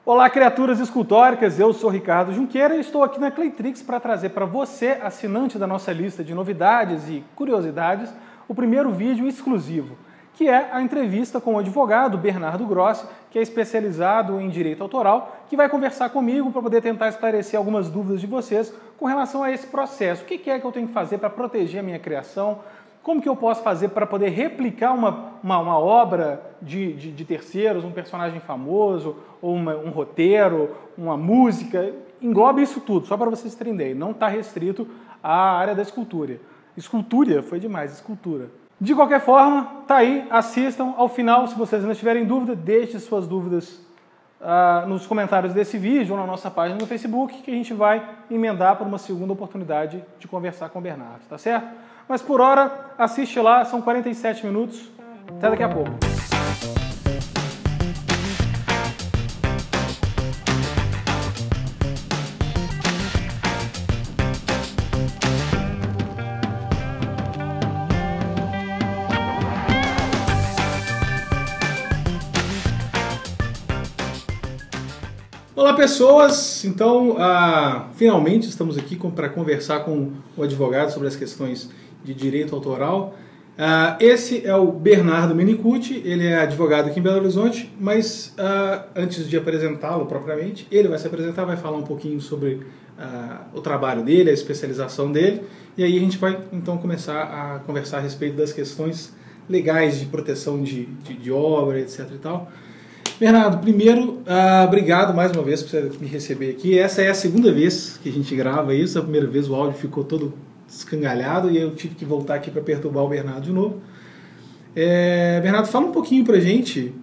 Olá, criaturas escultóricas, eu sou Ricardo Junqueira e estou aqui na Claytrix para trazer para você, assinante da nossa lista de novidades e curiosidades, o primeiro vídeo exclusivo, que é a entrevista com o advogado Bernardo Grossi, que é especializado em direito autoral, que vai conversar comigo para poder tentar esclarecer algumas dúvidas de vocês com relação a esse processo. O que é que eu tenho que fazer para proteger a minha criação? Como que eu posso fazer para poder replicar uma obra de terceiros, um personagem famoso, ou um roteiro, uma música? Engloba isso tudo, só para vocês terem ideia. Não está restrito à área da escultura. Escultura foi demais, escultura. De qualquer forma, tá aí, assistam. Ao final, se vocês ainda tiverem dúvida, deixe suas dúvidas nos comentários desse vídeo ou na nossa página no Facebook, que a gente vai emendar para uma segunda oportunidade de conversar com o Bernardo, tá certo? Mas por hora, assiste lá, são 47 minutos. Até daqui a pouco. Olá pessoas, então finalmente estamos aqui para conversar com o advogado sobre as questões de direito autoral. Esse é o Bernardo Menicucci, ele é advogado aqui em Belo Horizonte, mas antes de apresentá-lo propriamente, ele vai se apresentar, vai falar um pouquinho sobre o trabalho dele, a especialização dele, e aí a gente vai então começar a conversar a respeito das questões legais de proteção de obra, etc. e tal. Bernardo, primeiro, obrigado mais uma vez por você me receber aqui. Essa é a segunda vez que a gente grava isso. A primeira vez o áudio ficou todo escangalhado e eu tive que voltar aqui para perturbar o Bernardo de novo. Bernardo, fala um pouquinho para a gente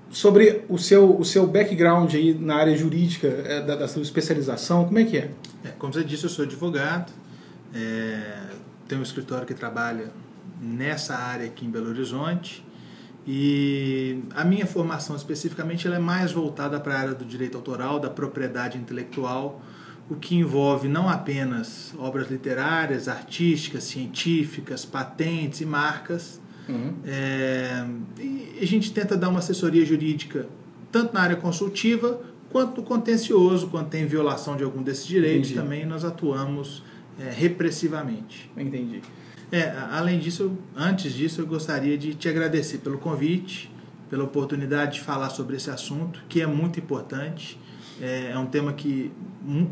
sobre o seu background aí na área jurídica, da sua especialização. Como é que é? Como você disse, eu sou advogado, tenho um escritório que trabalha nessa área aqui em Belo Horizonte. E a minha formação especificamente ela é mais voltada para a área do direito autoral, da propriedade intelectual, o que envolve não apenas obras literárias, artísticas, científicas, patentes e marcas. E a gente tenta dar uma assessoria jurídica tanto na área consultiva quanto no contencioso, quando tem violação de algum desses direitos. Entendi. Também nós atuamos repressivamente. Entendi. Além disso, antes disso, eu gostaria de te agradecer pelo convite, pela oportunidade de falar sobre esse assunto, que é muito importante. É um tema que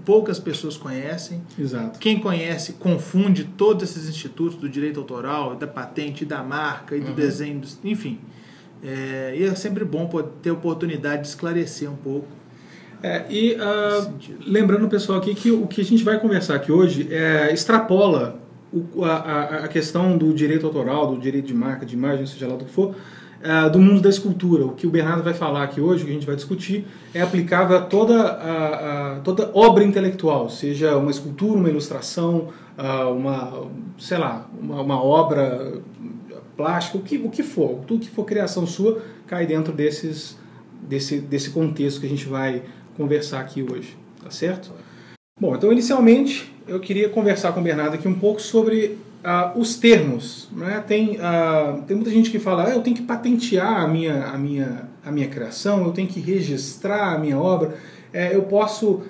poucas pessoas conhecem. Exato. Quem conhece confunde todos esses institutos do direito autoral, da patente, da marca e do desenho, enfim. E é sempre bom ter a oportunidade de esclarecer um pouco. Lembrando, pessoal, aqui que o que a gente vai conversar aqui hoje extrapola a questão do direito autoral, do direito de marca, de imagem, seja lá do que for, do mundo da escultura. O que o Bernardo vai falar aqui hoje, o que a gente vai discutir, é aplicável a toda obra intelectual, seja uma escultura, uma ilustração, uma obra plástica, o que for. Tudo que for criação sua cai dentro desse contexto que a gente vai conversar aqui hoje, tá certo? Bom, então inicialmente eu queria conversar com o Bernardo aqui um pouco sobre os termos, né? Tem muita gente que fala, eu tenho que patentear a minha criação, eu tenho que registrar a minha obra, eu posso,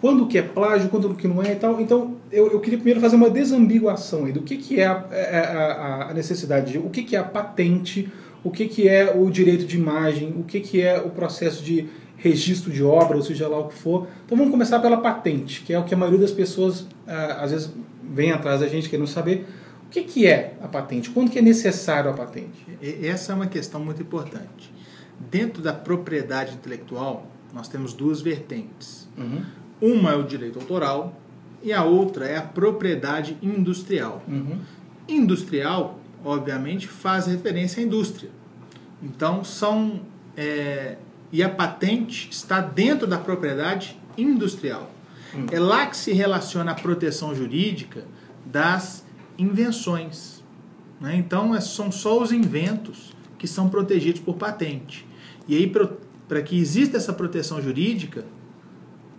quando que é plágio, quando que não é e tal. Então eu queria primeiro fazer uma desambiguação aí do que é a necessidade, o que é a patente, o que é o direito de imagem, o que é o processo de registro de obra, ou seja lá o que for. Então vamos começar pela patente, que é o que a maioria das pessoas às vezes vem atrás da gente querendo saber. O que é a patente? Quando que é necessário a patente? Essa é uma questão muito importante. Dentro da propriedade intelectual, nós temos duas vertentes. Uma é o direito autoral e a outra é a propriedade industrial. Industrial, obviamente, faz referência à indústria. Então, e a patente está dentro da propriedade industrial. É lá que se relaciona a proteção jurídica das invenções, né? Então, são só os inventos que são protegidos por patente. E aí, para que exista essa proteção jurídica,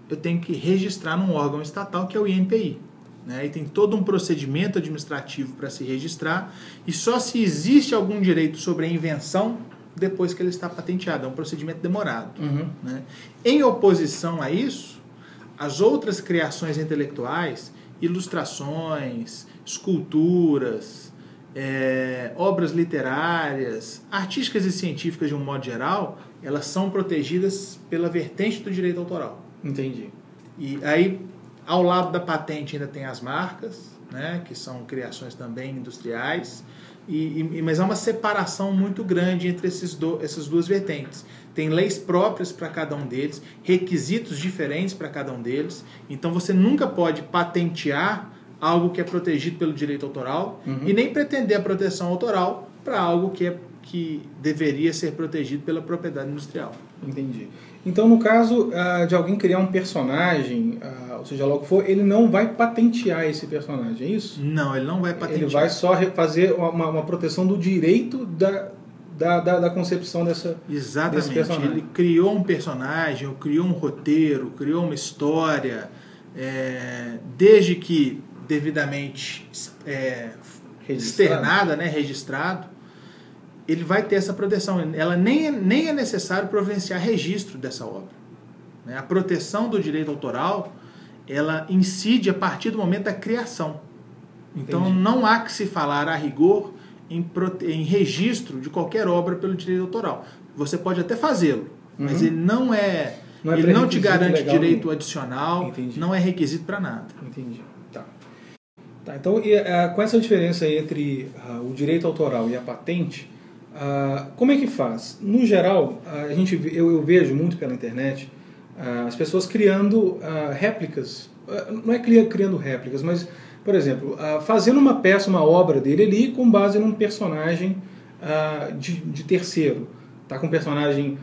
eu tenho que registrar num órgão estatal, que é o INPI. Né? E tem todo um procedimento administrativo para se registrar, e só se existe algum direito sobre a invenção depois que ele está patenteado. É um procedimento demorado. Né? Em oposição a isso, as outras criações intelectuais, ilustrações, esculturas, obras literárias, artísticas e científicas de um modo geral, elas são protegidas pela vertente do direito autoral. Entendi. E aí, ao lado da patente ainda tem as marcas, né, que são criações também industriais, mas há uma separação muito grande entre essas duas vertentes. Tem leis próprias para cada um deles, requisitos diferentes para cada um deles, então você nunca pode patentear algo que é protegido pelo direito autoral e nem pretender a proteção autoral para algo que deveria ser protegido pela propriedade industrial. Entendi. Então, no caso de alguém criar um personagem, ou seja, lá o que for, ele não vai patentear esse personagem, é isso? Não, ele não vai patentear. Ele vai só fazer uma proteção do direito da concepção desse personagem. Ele criou um personagem, ou criou um roteiro, criou uma história, desde que devidamente externada, né, registrado, ele vai ter essa proteção. Ela nem é necessário providenciar registro dessa obra. A proteção do direito autoral, ela incide a partir do momento da criação. Então, Entendi. Não há que se falar a rigor em registro de qualquer obra pelo direito autoral. Você pode até fazê-lo, mas ele ele não te garante direito adicional, Entendi. Não é requisito para nada. Entendi. Tá, então, com essa diferença entre o direito autoral e a patente, como é que faz? No geral, eu vejo muito pela internet as pessoas criando réplicas. Não é criando réplicas, mas, por exemplo, fazendo uma peça, uma obra dele ali com base num personagem de terceiro. Tá, com um personagem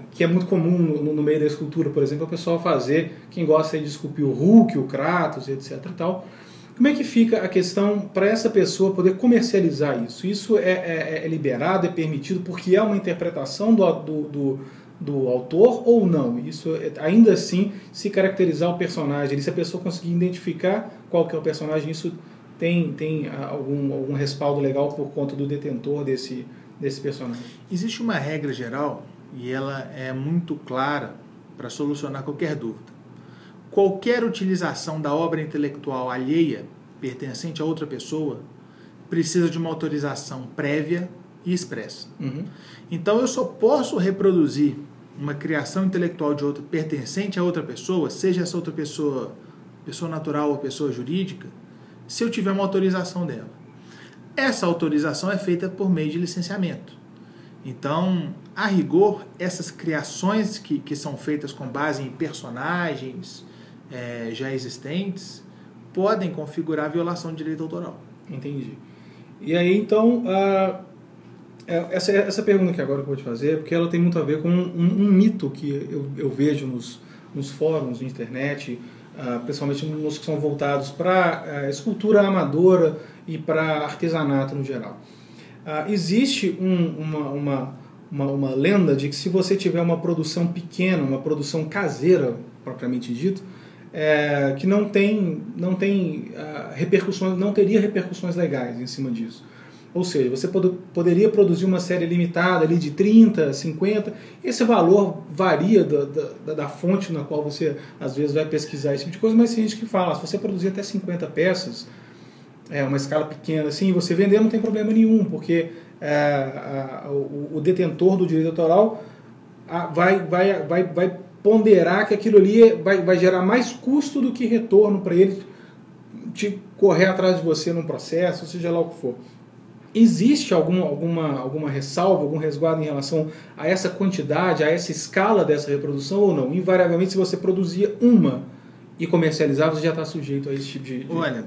que é muito comum no meio da escultura, por exemplo, o pessoal fazer, quem gosta de esculpir o Hulk, o Kratos, etc. e tal. Como é que fica a questão para essa pessoa poder comercializar isso? Isso é liberado, é permitido porque é uma interpretação do autor ou não? Isso ainda assim, se caracterizar o personagem, se a pessoa conseguir identificar qual que é o personagem, isso tem algum respaldo legal por conta do detentor desse personagem? Existe uma regra geral e ela é muito clara para solucionar qualquer dúvida. Qualquer utilização da obra intelectual alheia, pertencente a outra pessoa, precisa de uma autorização prévia e expressa. Então, eu só posso reproduzir uma criação intelectual de outra pertencente a outra pessoa, seja essa outra pessoa natural ou pessoa jurídica, se eu tiver uma autorização dela. Essa autorização é feita por meio de licenciamento. Então, a rigor, essas criações que são feitas com base em personagens já existentes, podem configurar violação de direito autoral. Entendi. E aí, então, essa pergunta que agora eu vou te fazer, porque ela tem muito a ver com um mito que eu vejo nos fóruns, na internet, principalmente nos que são voltados para escultura amadora e para artesanato no geral. Existe uma lenda de que se você tiver uma produção pequena, uma produção caseira, propriamente dito, que não tem repercussões, não teria repercussões legais em cima disso. Ou seja, você poderia produzir uma série limitada ali de 30, 50, esse valor varia da fonte na qual você às vezes vai pesquisar esse tipo de coisa, mas tem gente que fala, se você produzir até 50 peças, uma escala pequena, assim, você vender não tem problema nenhum, porque o detentor do direito autoral vai ponderar que aquilo ali vai gerar mais custo do que retorno para ele te correr atrás de você num processo, seja lá o que for. Existe alguma ressalva, algum resguardo em relação a essa quantidade, a essa escala dessa reprodução ou não? Invariavelmente, se você produzia uma e comercializava, você já está sujeito a esse tipo de... Olha,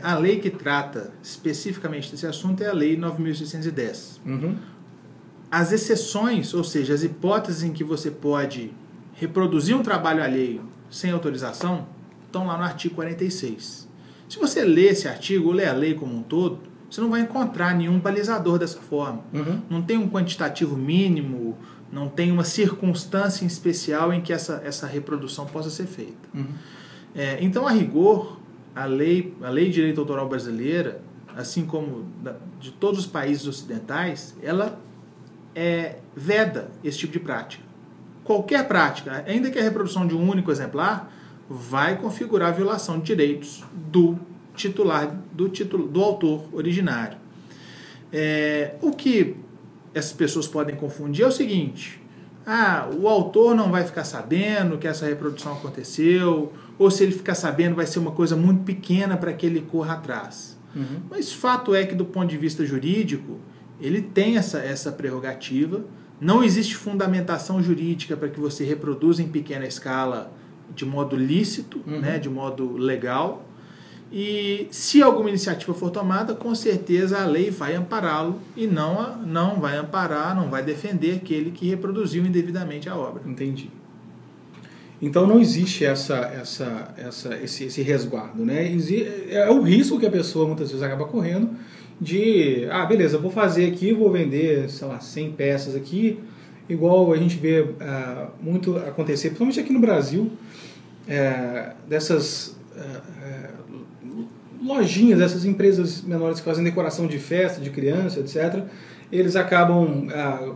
a lei que trata especificamente desse assunto é a Lei 9.610. As exceções, ou seja, as hipóteses em que você pode reproduzir um trabalho alheio sem autorização, estão lá no artigo 46. Se você lê esse artigo, ou lê a lei como um todo, você não vai encontrar nenhum balizador dessa forma. Não tem um quantitativo mínimo, não tem uma circunstância em especial em que essa reprodução possa ser feita. Então, a rigor, a lei de direito autoral brasileira, assim como de todos os países ocidentais, ela veda esse tipo de prática. Qualquer prática, ainda que a reprodução de um único exemplar, vai configurar a violação de direitos do titular, do autor originário. O que essas pessoas podem confundir é o seguinte: o autor não vai ficar sabendo que essa reprodução aconteceu, ou se ele ficar sabendo vai ser uma coisa muito pequena para que ele corra atrás. Uhum. Mas fato é que, do ponto de vista jurídico, ele tem essa prerrogativa. Não existe fundamentação jurídica para que você reproduza em pequena escala de modo lícito, né, de modo legal. E se alguma iniciativa for tomada, com certeza a lei vai ampará-lo e não vai amparar, não vai defender aquele que reproduziu indevidamente a obra. Entendi. Então não existe esse resguardo, né? É o risco que a pessoa muitas vezes acaba correndo de, beleza, vou fazer aqui, vou vender, sei lá, 100 peças aqui, igual a gente vê muito acontecer, principalmente aqui no Brasil, dessas lojinhas, dessas empresas menores que fazem decoração de festa, de criança, etc., eles acabam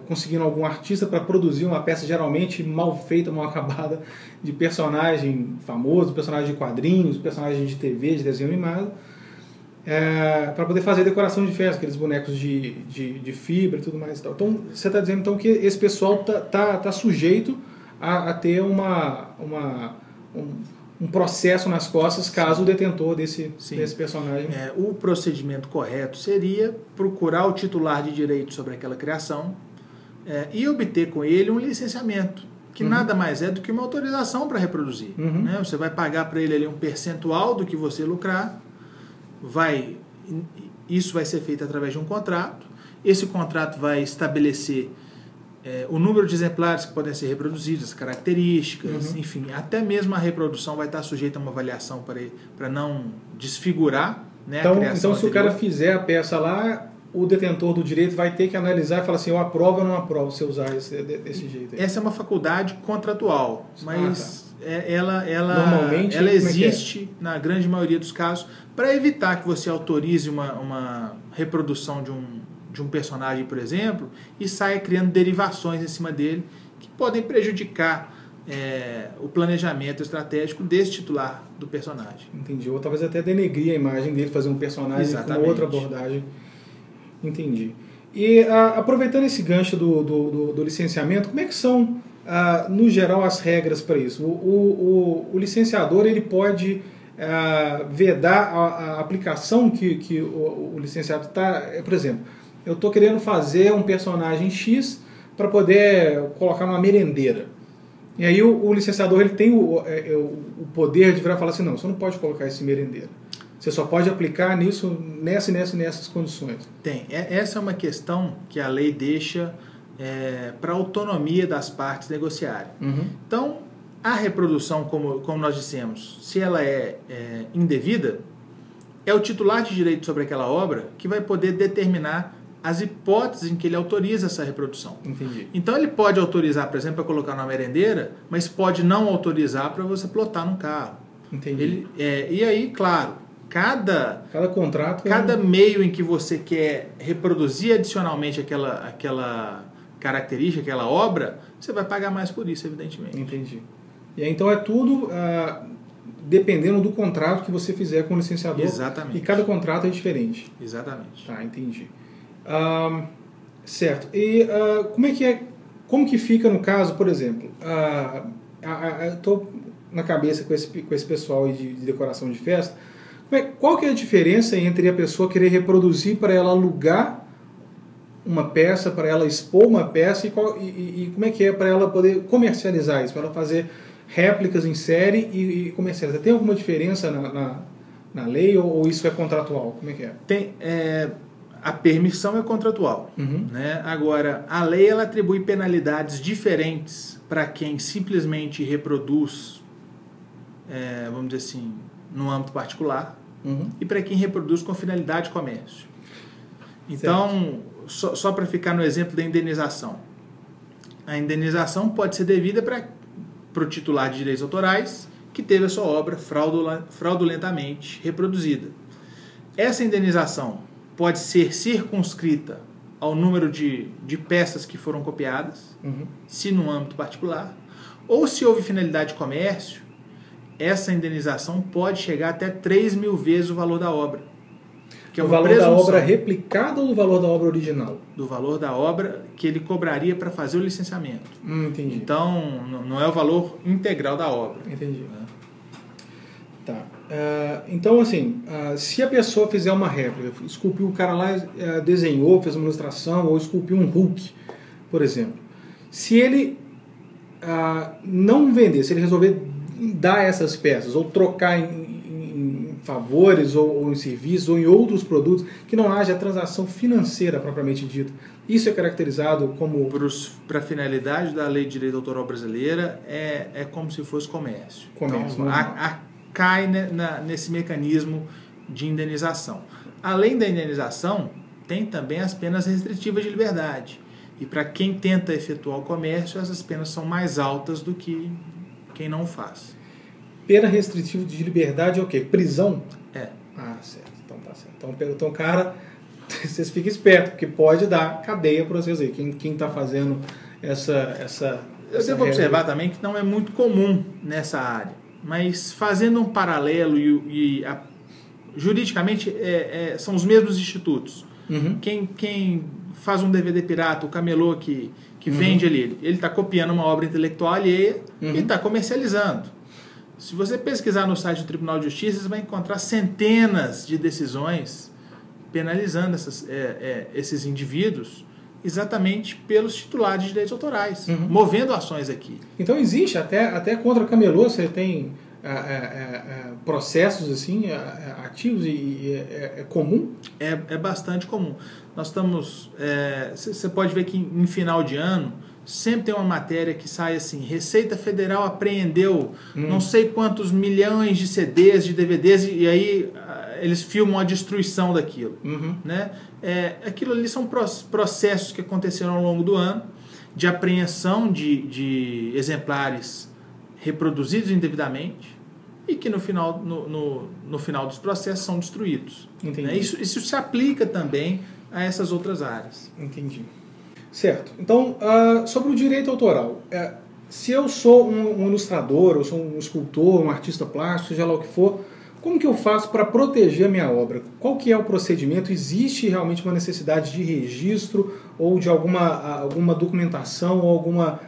conseguindo algum artista para produzir uma peça geralmente mal feita, mal acabada, de personagem famoso, personagem de quadrinhos, personagem de TV, de desenho animado, para poder fazer decoração de festa, aqueles bonecos de fibra e tudo mais e tal. Então, você está dizendo então que esse pessoal tá sujeito a ter um processo nas costas caso o detentor desse personagem... O procedimento correto seria procurar o titular de direito sobre aquela criação e obter com ele um licenciamento, que nada mais é do que uma autorização para reproduzir. Né? Você vai pagar para ele ali um percentual do que você lucrar, isso vai ser feito através de um contrato. Esse contrato vai estabelecer o número de exemplares que podem ser reproduzidos, as características, enfim, até mesmo a reprodução vai estar sujeita a uma avaliação para não desfigurar, né, a criação. Então, se o cara fizer a peça lá, o detentor do direito vai ter que analisar e falar assim, eu aprovo ou não aprovo se usar desse jeito aí. Essa é uma faculdade contratual, mas ela normalmente existe na grande maioria dos casos para evitar que você autorize uma reprodução de um personagem, por exemplo, e saia criando derivações em cima dele que podem prejudicar o planejamento estratégico desse titular do personagem. Entendi. Ou talvez até denegrir a imagem dele, fazer um personagem com uma outra abordagem. Entendi. E aproveitando esse gancho do licenciamento, como é que são, no geral, as regras para isso? O licenciador ele pode vedar a aplicação que o licenciado está... Por exemplo, eu estou querendo fazer um personagem X para poder colocar uma merendeira. E aí o licenciador ele tem o poder de virar e falar assim, não, você não pode colocar esse merendeiro. Você só pode aplicar nessas condições. Essa é uma questão que a lei deixa para a autonomia das partes negociarem. Então, a reprodução, como nós dissemos, se ela é indevida, é o titular de direito sobre aquela obra que vai poder determinar as hipóteses em que ele autoriza essa reprodução. Entendi. Então ele pode autorizar, por exemplo, para colocar numa merendeira, mas pode não autorizar para você plotar num carro. Entendi. E aí, claro, cada contrato, cada meio em que você quer reproduzir adicionalmente aquela característica, aquela obra, você vai pagar mais por isso, evidentemente. Entendi. E aí, então é tudo dependendo do contrato que você fizer com o licenciador. Exatamente. E cada contrato é diferente. Exatamente. Tá, entendi. Certo. E como que fica no caso, por exemplo, estou na cabeça com esse pessoal aí de decoração de festa, qual que é a diferença entre a pessoa querer reproduzir para ela alugar uma peça, para ela expor uma peça e como é que é para ela poder comercializar isso, para ela fazer réplicas em série e comercializar? Tem alguma diferença na lei ou isso é contratual? Como é que é? A permissão é contratual. Né? Agora, a lei ela atribui penalidades diferentes para quem simplesmente reproduz, vamos dizer assim, no âmbito particular, e para quem reproduz com finalidade de comércio. Então, só para ficar no exemplo da indenização. A indenização pode ser devida para o titular de direitos autorais que teve a sua obra fraudulentamente reproduzida. Essa indenização pode ser circunscrita ao número de peças que foram copiadas, se no âmbito particular, ou se houve finalidade de comércio, essa indenização pode chegar até 3.000 vezes o valor da obra. Que é o valor da obra replicada ou do valor da obra original? Do valor da obra que ele cobraria para fazer o licenciamento. Entendi. Então, não é o valor integral da obra. Entendi. Tá. Então, assim, se a pessoa fizer uma réplica, esculpiu, o cara lá desenhou, fez uma ilustração, ou esculpiu um Hulk, por exemplo. Se ele não vender, se ele resolver dar essas peças, ou trocar em favores, ou em serviços, ou em outros produtos, que não haja transação financeira propriamente dita, isso é caracterizado como... Para a finalidade da Lei de Direito Autoral brasileira, é como se fosse comércio. Comércio. Então, cai nesse mecanismo de indenização. Além da indenização, tem também as penas restritivas de liberdade. E para quem tenta efetuar o comércio, essas penas são mais altas do que quem não faz. Pena restritiva de liberdade é o quê? Prisão? É. Certo. Então tá certo. Então cara, vocês fiquem espertos, porque pode dar cadeia para vocês aí. Quem está fazendo essa Eu devo observar também que não é muito comum nessa área. Mas fazendo um paralelo juridicamente são os mesmos institutos. Quem faz um DVD pirata, o camelô que vende ali, ele está copiando uma obra intelectual alheia e está comercializando. Se você pesquisar no site do Tribunal de Justiça, você vai encontrar centenas de decisões penalizando esses indivíduos exatamente pelos titulares de direitos autorais, movendo ações aqui. Então existe, até contra camelô, você tem processos assim, ativos e é comum? É bastante comum. Nós estamos... Você pode ver que em final de ano, sempre tem uma matéria que sai assim, Receita Federal apreendeu não sei quantos milhões de CDs, de DVDs, e aí eles filmam a destruição daquilo. Né? Aquilo ali são processos que aconteceram ao longo do ano, de apreensão de exemplares reproduzidos indevidamente e que no final dos processos são destruídos. Né? Isso se aplica também a essas outras áreas. Entendi. Certo. Então, sobre o direito autoral, se eu sou um ilustrador, eu sou um escultor, um artista plástico, seja lá o que for, como que eu faço para proteger a minha obra? Qual que é o procedimento? Existe realmente uma necessidade de registro ou de alguma documentação ou alguma...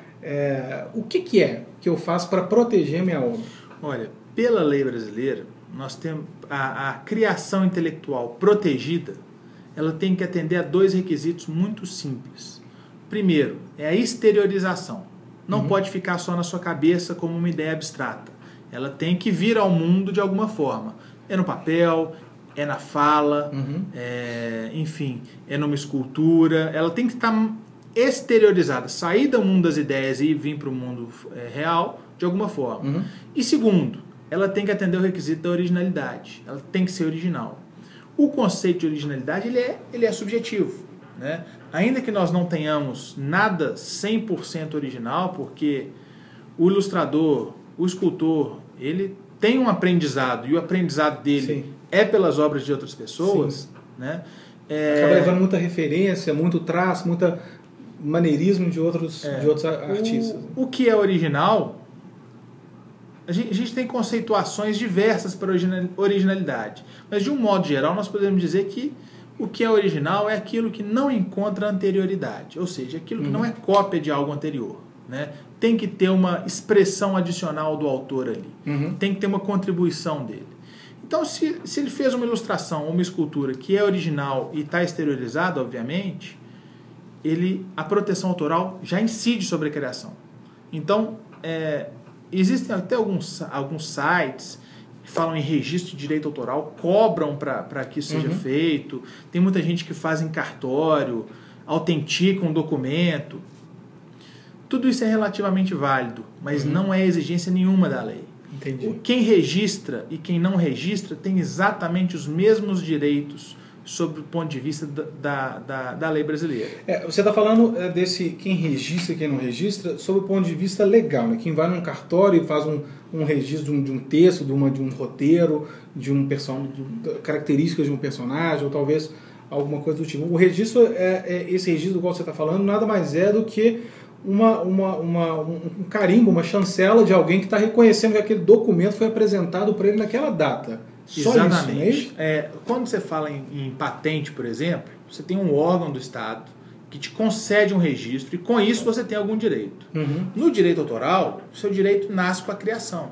o que é que eu faço para proteger a minha obra? Olha, pela lei brasileira, nós temos a criação intelectual protegida, ela tem que atender a 2 requisitos muito simples. Primeiro, é a exteriorização. Não pode ficar só na sua cabeça como uma ideia abstrata. Ela tem que vir ao mundo de alguma forma. É no papel, é na fala, enfim, é numa escultura. Ela tem que estar exteriorizada, sair do mundo das ideias e vir para o mundo real de alguma forma. E segundo, ela tem que atender o requisito da originalidade. Ela tem que ser original. O conceito de originalidade ele é subjetivo, né? Ainda que nós não tenhamos nada 100% original, porque o ilustrador, o escultor, ele tem um aprendizado, e o aprendizado dele é pelas obras de outras pessoas, né? Acaba levando muita referência, muito traço, muita maneirismo de outros artistas. O que é original, a gente tem conceituações diversas para originalidade, mas de um modo geral nós podemos dizer que o que é original é aquilo que não encontra anterioridade, ou seja, aquilo que não é cópia de algo anterior, né? Tem que ter uma expressão adicional do autor ali, tem que ter uma contribuição dele. Então, se ele fez uma ilustração ou uma escultura que é original e está exteriorizada, obviamente, a proteção autoral já incide sobre a criação. Então, existem até alguns sites que falam em registro de direito autoral, cobram para que isso seja feito. Tem muita gente que faz em cartório, autentica um documento. Tudo isso é relativamente válido, mas não é exigência nenhuma da lei. Entendi. Quem registra e quem não registra tem exatamente os mesmos direitos sob o ponto de vista da lei brasileira. Você está falando desse quem registra e quem não registra sob o ponto de vista legal, né? Quem vai num cartório e faz um registro de um texto, de um roteiro, de um características de um personagem, ou talvez alguma coisa do tipo. O registro, esse registro do qual você está falando, nada mais é do que um carimbo, uma chancela de alguém que está reconhecendo que aquele documento foi apresentado para ele naquela data. Só Exatamente. isso, não é isso? Quando você fala em patente, por exemplo, você tem um órgão do Estado que te concede um registro e com isso você tem algum direito. Uhum. No direito autoral, o seu direito nasce com a criação.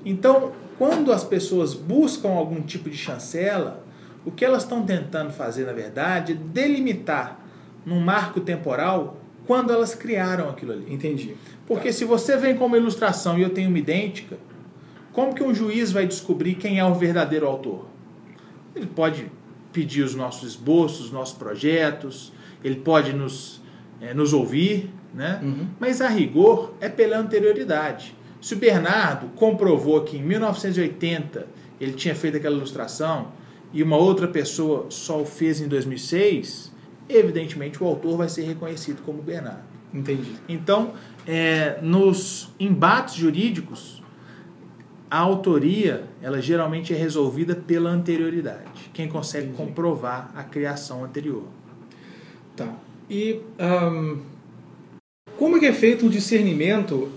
Então, quando as pessoas buscam algum tipo de chancela, o que elas estão tentando fazer, na verdade, é delimitar num marco temporal quando elas criaram aquilo ali. Entendi. Porque se você vem com uma ilustração e eu tenho uma idêntica, como que um juiz vai descobrir quem é o verdadeiro autor? Ele pode pedir os nossos esboços, os nossos projetos, ele pode nos ouvir, né? Mas a rigor é pela anterioridade. Se o Bernardo comprovou que em 1980 ele tinha feito aquela ilustração e uma outra pessoa só o fez em 2006, evidentemente o autor vai ser reconhecido como Bernardo. Entendi. Então, nos embates jurídicos, a autoria, ela geralmente é resolvida pela anterioridade. Quem consegue comprovar a criação anterior. Tá. E como é que é feito o discernimento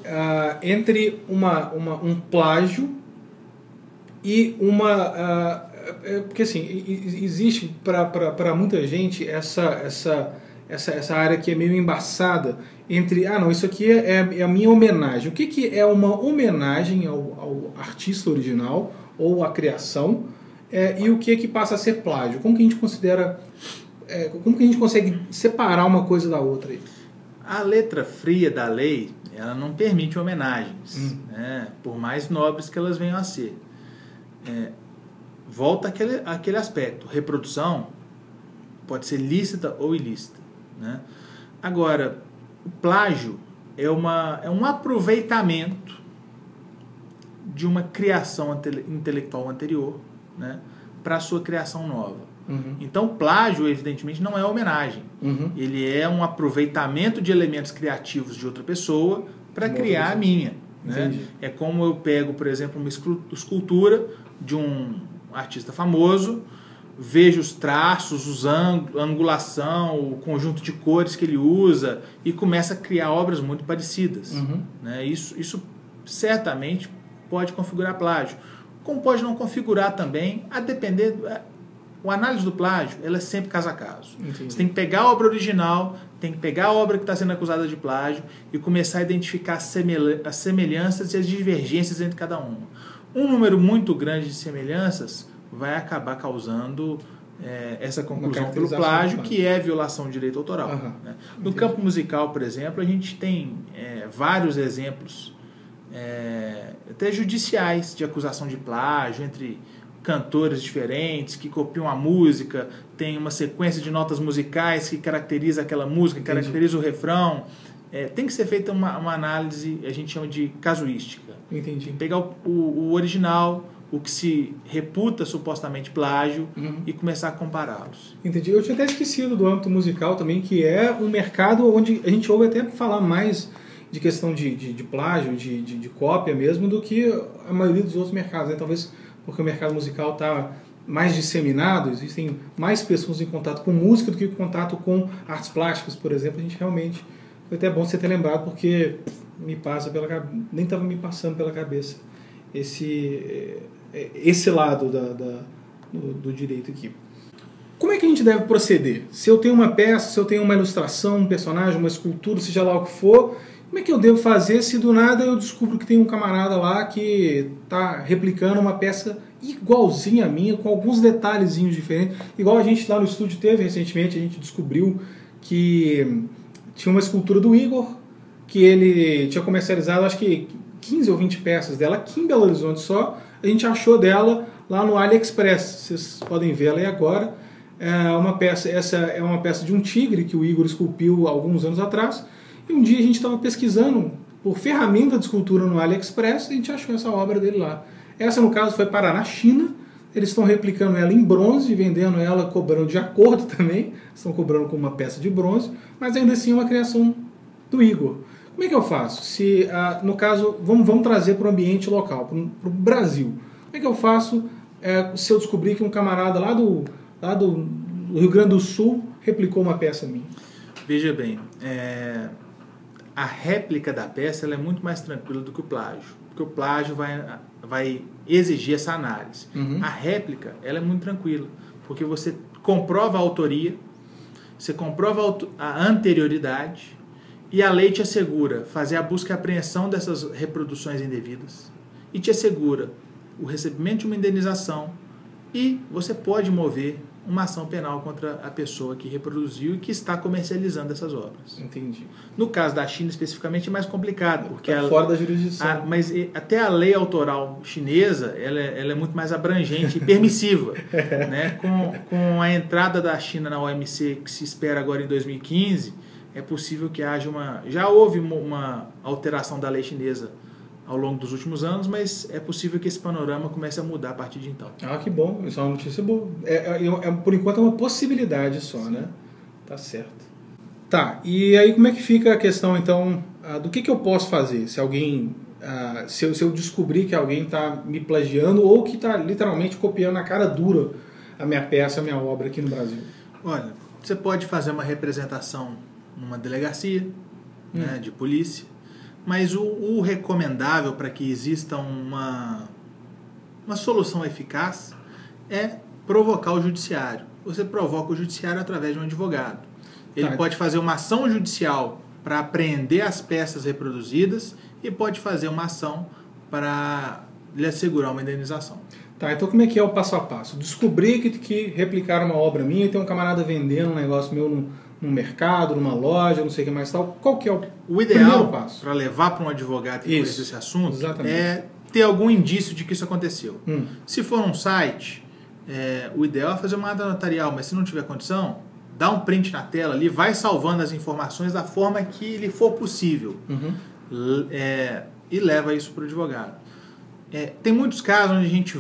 entre um plágio e uma... porque assim, existe para muita gente essa área que é meio embaçada entre, não, isso aqui é a minha homenagem. O que é uma homenagem ao artista original ou à criação e o que passa a ser plágio? Como que a gente considera, como que a gente consegue separar uma coisa da outra aí? A letra fria da lei, ela não permite homenagens, né, por mais nobres que elas venham a ser. Volta àquele aspecto. Reprodução pode ser lícita ou ilícita, né? Agora, o plágio é um aproveitamento de uma criação intelectual anterior, né, para a sua criação nova. Então, plágio, evidentemente, não é homenagem. Ele é um aproveitamento de elementos criativos de outra pessoa para criar a minha. Né? É como eu pego, por exemplo, uma escultura de um artista famoso, vejo os traços, a angulação, o conjunto de cores que ele usa e começa a criar obras muito parecidas. Né? Isso certamente pode configurar plágio. Como pode não configurar também, a depender... A análise do plágio, ela é sempre caso a caso. Você tem que pegar a obra original, tem que pegar a obra que está sendo acusada de plágio e começar a identificar as semelhanças e as divergências entre cada uma. Um número muito grande de semelhanças vai acabar causando essa conclusão pelo plágio, que é violação de direito autoral. Né? No campo musical, por exemplo, a gente tem vários exemplos até judiciais de acusação de plágio entre cantores diferentes que copiam a música, tem uma sequência de notas musicais que caracteriza aquela música, que caracteriza o refrão. Tem que ser feita uma análise, a gente chama de casuística. Tem que pegar o original, o que se reputa supostamente plágio e começar a compará-los. Entendi. Eu tinha até esquecido do âmbito musical também, que é um mercado onde a gente ouve até falar mais de questão de plágio, de cópia mesmo, do que a maioria dos outros mercados, né? Talvez porque o mercado musical está mais disseminado, existem mais pessoas em contato com música do que em contato com artes plásticas, por exemplo. A gente realmente... Foi até bom você ter lembrado, porque nem estava me passando pela cabeça esse lado do direito aqui. Como é que a gente deve proceder? Se eu tenho uma peça, se eu tenho uma ilustração, um personagem, uma escultura, seja lá o que for, como é que eu devo fazer se do nada eu descubro que tem um camarada lá que está replicando uma peça igualzinha a minha, com alguns detalhezinhos diferentes? Igual a gente lá no estúdio teve recentemente, a gente descobriu que tinha uma escultura do Igor, que ele tinha comercializado, acho que 15 ou 20 peças dela aqui em Belo Horizonte só. A gente achou dela lá no AliExpress, vocês podem ver ela aí agora. Essa é uma peça de um tigre que o Igor esculpiu alguns anos atrás. E um dia a gente estava pesquisando por ferramenta de escultura no AliExpress e a gente achou essa obra dele lá. Essa, no caso, foi parar na China. Eles estão replicando ela em bronze, vendendo ela, cobrando de acordo também. Estão cobrando com uma peça de bronze, mas ainda assim é uma criação do Igor. Como é que eu faço? Se, no caso, vamos trazer para o ambiente local, para o Brasil. Como é que eu faço se eu descobrir que um camarada lá do Rio Grande do Sul replicou uma peça minha. Veja bem, a réplica da peça ela é muito mais tranquila do que o plágio, porque o plágio vai exigir essa análise. A réplica ela é muito tranquila, porque você comprova a autoria, você comprova a anterioridade e a lei te assegura fazer a busca e apreensão dessas reproduções indevidas e te assegura o recebimento de uma indenização e você pode mover uma ação penal contra a pessoa que reproduziu e que está comercializando essas obras. Entendi. No caso da China, especificamente, é mais complicado. Porque fora da jurisdição. Mas até a lei autoral chinesa ela é muito mais abrangente e permissiva. Né? Com a entrada da China na OMC, que se espera agora em 2015, é possível que haja Já houve uma alteração da lei chinesa ao longo dos últimos anos, mas é possível que esse panorama comece a mudar a partir de então. Ah, que bom. Isso é uma notícia boa. Por enquanto é uma possibilidade só, sim, né? Tá certo. Tá, e aí como é que fica a questão, então, do que eu posso fazer se alguém... se eu descobrir que alguém está me plagiando ou que está literalmente copiando na cara dura a minha peça, a minha obra aqui no Brasil? Olha, você pode fazer uma representação numa delegacia, né, de polícia, mas o recomendável para que exista uma solução eficaz é provocar o judiciário. Você provoca o judiciário através de um advogado. Ele pode fazer uma ação judicial para apreender as peças reproduzidas e pode fazer uma ação para lhe assegurar uma indenização. Tá, então como é que é o passo a passo? Descobri que replicaram uma obra minha e tem um camarada vendendo um negócio meu num mercado, numa loja, não sei o que mais tal. Qual que é o ideal para levar para um advogado que conhece esse assunto? Exatamente. É ter algum indício de que isso aconteceu. Se for um site, o ideal é fazer uma ata notarial, mas se não tiver condição, dá um print na tela ali, vai salvando as informações da forma que lhe for possível e leva isso para o advogado. Tem muitos casos onde a gente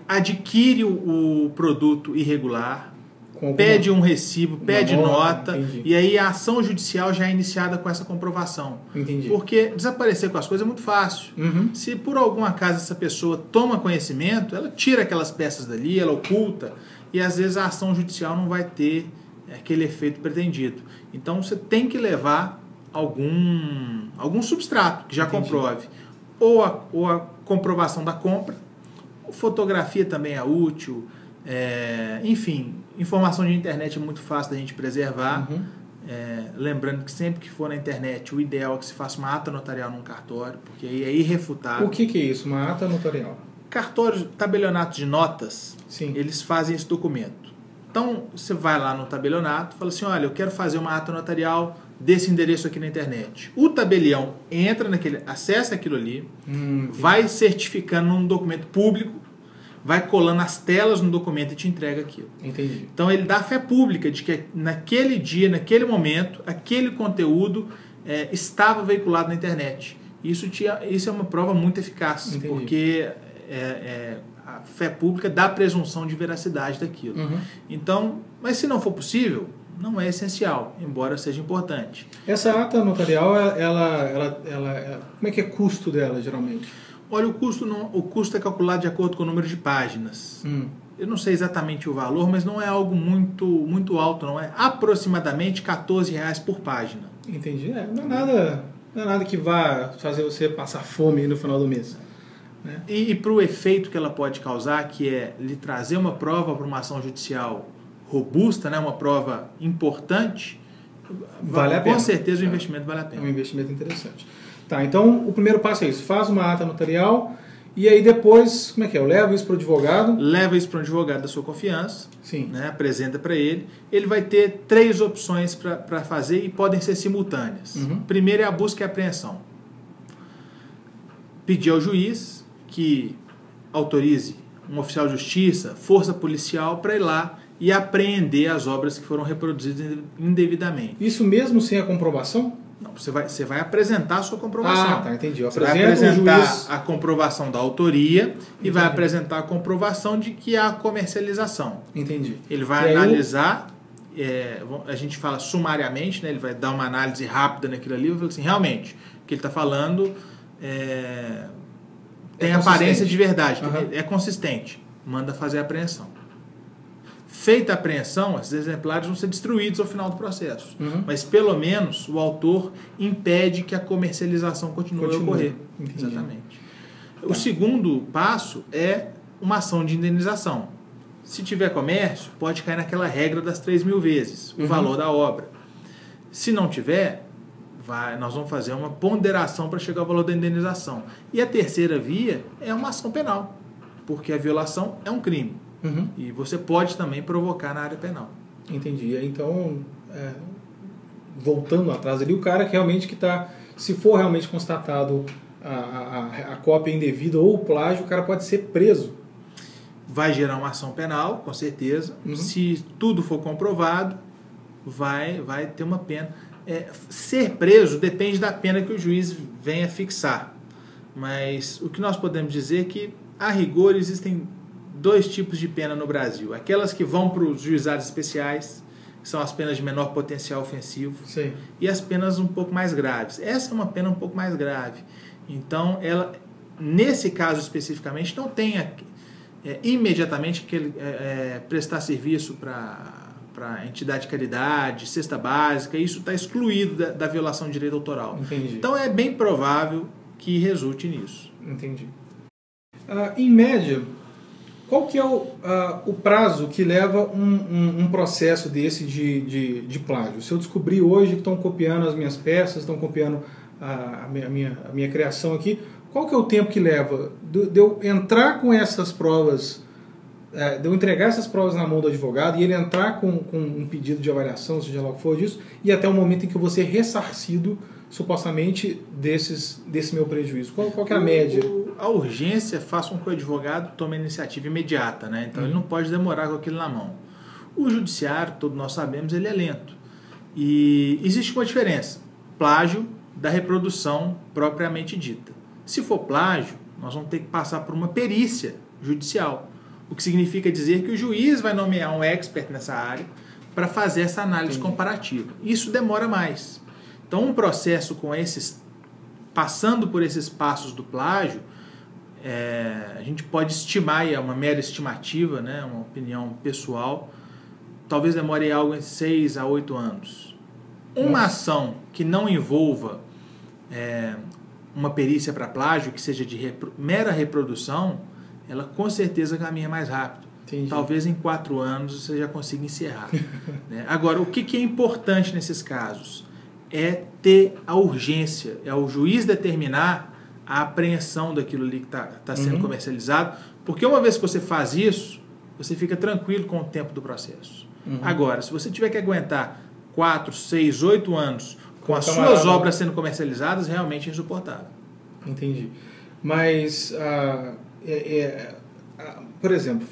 adquire o produto irregular, pede um recibo, pede nota, e aí a ação judicial já é iniciada com essa comprovação. Entendi. Porque desaparecer com as coisas é muito fácil. Se por algum acaso essa pessoa toma conhecimento, ela tira aquelas peças dali, ela oculta, e às vezes a ação judicial não vai ter aquele efeito pretendido. Então você tem que levar algum substrato que já comprove. Ou a comprovação da compra, fotografia também é útil, enfim, informação de internet é muito fácil da gente preservar. Lembrando que sempre que for na internet, o ideal é que se faça uma ata notarial num cartório, porque aí é irrefutável. O que é isso, uma ata notarial? Cartórios, tabelionatos de notas, sim, eles fazem esse documento. Então, você vai lá no tabelionato e fala assim, olha, eu quero fazer uma ata notarial desse endereço aqui na internet. O tabelião entra acessa aquilo ali, vai certificando num documento público, vai colando as telas no documento e te entrega aquilo. Entendi. Então ele dá fé pública de que naquele dia, naquele momento, aquele conteúdo estava veiculado na internet. Isso é uma prova muito eficaz. Entendi. Porque a fé pública dá a presunção de veracidade daquilo. Então, mas se não for possível, não é essencial, embora seja importante. Essa ata notarial, como é que é o custo dela, geralmente? Olha, o custo é calculado de acordo com o número de páginas. Eu não sei exatamente o valor, mas não é algo muito alto, não é? Aproximadamente R$14 por página. Entendi. Não é nada que vá fazer você passar fome no final do mês. Né? E para o efeito que ela pode causar, que é lhe trazer uma prova para uma ação judicial robusta, né? Uma prova importante, vale a pena. Com certeza o investimento vale a pena. É um investimento interessante. Tá, então o primeiro passo é isso, faz uma ata notarial e aí depois, como é que é? Eu levo isso para o advogado? Leva isso para um advogado da sua confiança, sim, né? Apresenta para ele. Ele vai ter 3 opções para fazer e podem ser simultâneas. Primeiro é a busca e apreensão. Pedir ao juiz que autorize um oficial de justiça, força policial, para ir lá e apreender as obras que foram reproduzidas indevidamente. Isso mesmo sem a comprovação? Não, você vai apresentar a sua comprovação. Tá, entendi. Você vai apresentar a comprovação da autoria e vai apresentar a comprovação de que há comercialização. Entendi. Ele vai analisar, a gente fala sumariamente, né? Ele vai dar uma análise rápida naquilo ali e vai falar assim, realmente, o que ele está falando tem aparência de verdade, é consistente. Manda fazer a apreensão. feita a apreensão, esses exemplares vão ser destruídos ao final do processo. Mas, pelo menos, o autor impede que a comercialização continue a ocorrer. Entendi. Exatamente. O segundo passo é uma ação de indenização. Se tiver comércio, pode cair naquela regra das 3.000 vezes o valor da obra. Se não tiver, nós vamos fazer uma ponderação para chegar ao valor da indenização. E a terceira via é uma ação penal, porque a violação é um crime. E você pode também provocar na área penal. Entendi. Então, voltando atrás ali, o cara que realmente está, se for realmente constatado a cópia indevida ou o plágio, o cara pode ser preso. Vai gerar uma ação penal, com certeza. Se tudo for comprovado, vai ter uma pena. Ser preso depende da pena que o juiz venha fixar. Mas o que nós podemos dizer é que, a rigor, existem 2 tipos de pena no Brasil. Aquelas que vão para os juizados especiais, que são as penas de menor potencial ofensivo, Sim. e as penas um pouco mais graves. Essa é uma pena um pouco mais grave. Então, ela, nesse caso especificamente, não tem imediatamente prestar serviço para entidade de caridade, cesta básica, isso está excluído da violação de direito autoral. Entendi. Então, é bem provável que resulte nisso. Entendi. Em média, qual que é o prazo que leva um processo desse de plágio? Se eu descobrir hoje que estão copiando as minhas peças, estão copiando a minha criação aqui, qual que é o tempo que leva de eu entrar com essas provas, de eu entregar essas provas na mão do advogado e ele entrar com um pedido de avaliação, seja lá o que for disso, e até o momento em que eu vou ser ressarcido supostamente desse meu prejuízo? Qual que é a média? A urgência faz com que o advogado tome a iniciativa imediata, né? Então ele não pode demorar com aquilo na mão. O judiciário, todos nós sabemos, ele é lento. E existe uma diferença: plágio da reprodução propriamente dita. Se for plágio, nós vamos ter que passar por uma perícia judicial, o que significa dizer que o juiz vai nomear um expert nessa área para fazer essa análise comparativa. Isso demora mais. Então, um processo passando por esses passos do plágio, a gente pode estimar, e é uma mera estimativa, né, uma opinião pessoal, talvez demore algo entre 6 a 8 anos. Uma ação que não envolva uma perícia para plágio, que seja de mera reprodução, ela com certeza caminha mais rápido. Entendi. Talvez em 4 anos você já consiga encerrar. Né? Agora, o que é importante nesses casos? É ter a urgência, é o juiz determinar a apreensão daquilo ali que está sendo comercializado, porque uma vez que você faz isso, você fica tranquilo com o tempo do processo. Agora, se você tiver que aguentar 4, 6, 8 anos com as suas obras sendo comercializadas, realmente é insuportável. Entendi. Mas, por exemplo,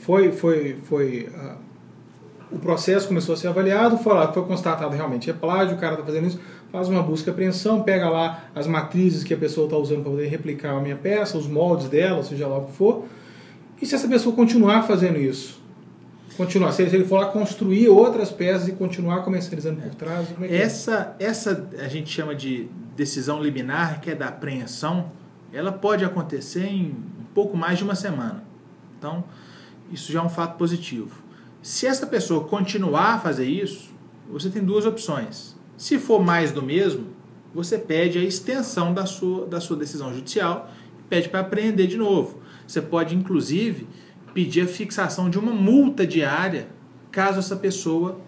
o processo começou a ser avaliado, foi constatado realmente é plágio, o cara está fazendo isso, faz uma busca e apreensão, pega lá as matrizes que a pessoa está usando para poder replicar a minha peça, os moldes dela, seja lá o que for. E se essa pessoa continuar fazendo isso? Se ele for lá construir outras peças e continuar comercializando por trás, como é que essa a gente chama de decisão liminar, que é da apreensão, ela pode acontecer em um pouco mais de uma semana. Então, isso já é um fato positivo. Se essa pessoa continuar a fazer isso, você tem 2 opções. Se for mais do mesmo, você pede a extensão da sua decisão judicial e pede para apreender de novo. Você pode, inclusive, pedir a fixação de uma multa diária caso essa pessoa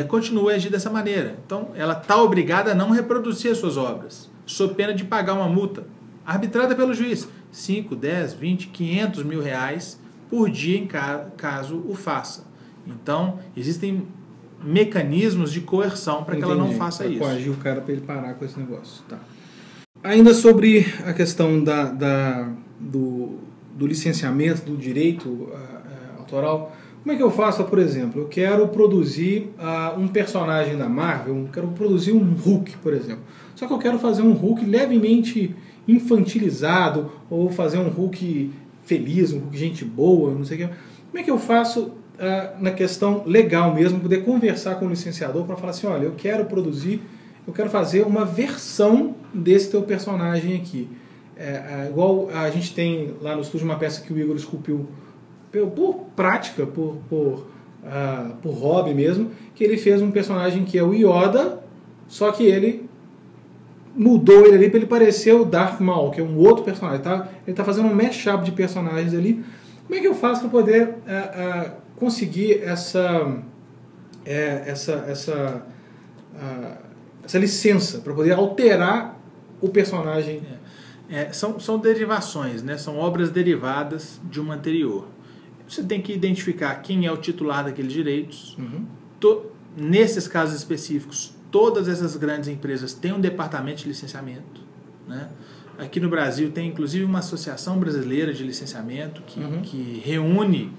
continue a agir dessa maneira. Então, ela está obrigada a não reproduzir as suas obras, sob pena de pagar uma multa arbitrada pelo juiz, 5, 10, 20, 500 mil reais por dia em caso o faça. Então, existem mecanismos de coerção para que ela não faça isso. Coagir o cara para ele parar com esse negócio. Tá. Ainda sobre a questão do licenciamento, do direito autoral, como é que eu faço, por exemplo? Eu quero produzir um personagem da Marvel, eu quero produzir um Hulk, por exemplo. Só que eu quero fazer um Hulk levemente infantilizado, ou fazer um Hulk feliz, um Hulk gente boa, não sei o que. Como é que eu faço na questão legal mesmo, poder conversar com o licenciador para falar assim, olha, eu quero fazer uma versão desse teu personagem aqui. Igual a gente tem lá no estúdio uma peça que o Igor esculpiu por prática, por por hobby mesmo, que ele fez um personagem que é o Yoda, só que ele mudou ele ali para ele parecer o Darth Maul, que é um outro personagem. Tá? Ele está fazendo um mashup de personagens ali. Como é que eu faço para poder conseguir essa licença, para poder alterar o personagem? São derivações, né? São obras derivadas de uma anterior. Você tem que identificar quem é o titular daqueles direitos. Nesses casos específicos, todas essas grandes empresas têm um departamento de licenciamento, né? Aqui no Brasil tem inclusive uma associação brasileira de licenciamento que reúne